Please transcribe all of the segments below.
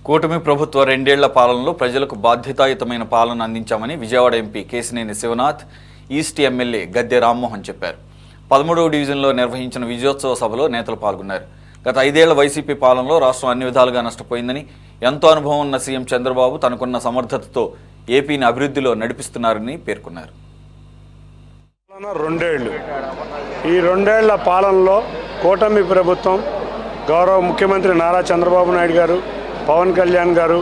కూటమి ప్రభుత్వ రెండేళ్ల పాలనలో ప్రజలకు బాధ్యతాయుతమైన పాలన అందించామని Vijayawada MP Kesineni Sivanath, east MLA Gadde Rammohan చెప్పారు. 13వ డివిజన్లో నిర్వహించిన విజయోత్సవ సభలో నేతలు పాల్గొన్నారు. గత 5 ఏళ్ల వైసీపీ పాలనలో రాష్ట్రం అన్ని విధాలుగా నష్టపోయిందని, ఎంతో అనుభవం ఉన్న సీఎం చంద్రబాబు తనకున్న సమర్థతతో ఏపీని అభివృద్ధిలో నడిపిస్తున్నారని పేర్కొన్నారు. ఈ 2 ఏళ్ల పాలనలో కూటమి ప్రభుత్వం, గౌరవ ముఖ్యమంత్రి నారా చంద్రబాబు నాయుడు గారు, పవన్ కళ్యాణ్ గారు,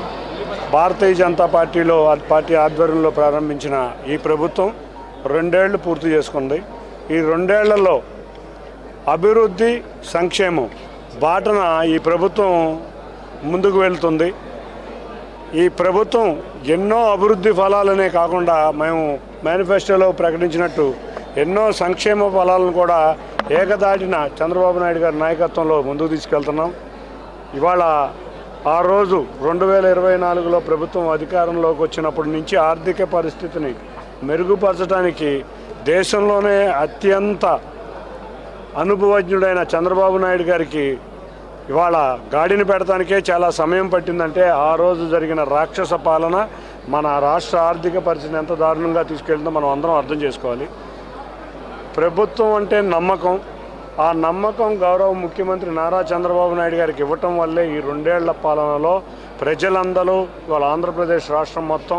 భారతీయ జనతా పార్టీ ఆధ్వర్యంలో ప్రారంభించిన ఈ ప్రభుత్వం 2 ఏళ్లు పూర్తి చేసుకుంది. ఈ 2 ఏళ్లలో అభివృద్ధి, సంక్షేమం బాటన ఈ ప్రభుత్వం ముందుకు వెళ్తుంది. ఈ ప్రభుత్వం ఎన్నో అభివృద్ధి ఫలాలనే కాకుండా మేము మేనిఫెస్టోలో ప్రకటించినట్టు ఎన్నో సంక్షేమ ఫలాలను కూడా ఏకదాటిన చంద్రబాబు నాయుడు గారి నాయకత్వంలో ముందుకు తీసుకెళ్తున్నాం. ఇవాళ ఆ రోజు 2024లో ప్రభుత్వం అధికారంలోకి వచ్చినప్పటి నుంచి ఆర్థిక పరిస్థితిని మెరుగుపరచడానికి దేశంలోనే అత్యంత అనుభవజ్ఞుడైన చంద్రబాబు నాయుడు గారికి ఇవాళ గాడిని పెడతానికే చాలా సమయం పట్టిందంటే ఆ రోజు జరిగిన రాక్షస పాలన మన రాష్ట్ర ఆర్థిక పరిస్థితిని ఎంత దారుణంగా తీసుకెళ్తుందో మనం అందరం అర్థం చేసుకోవాలి. ప్రభుత్వం అంటే నమ్మకం. ఆ నమ్మకం గౌరవ ముఖ్యమంత్రి నారా చంద్రబాబు నాయుడు గారికి ఇవ్వటం వల్లే ఈ 2 ఏళ్ల పాలనలో ప్రజలందరూ వాళ్ళ ఆంధ్రప్రదేశ్ రాష్ట్రం మొత్తం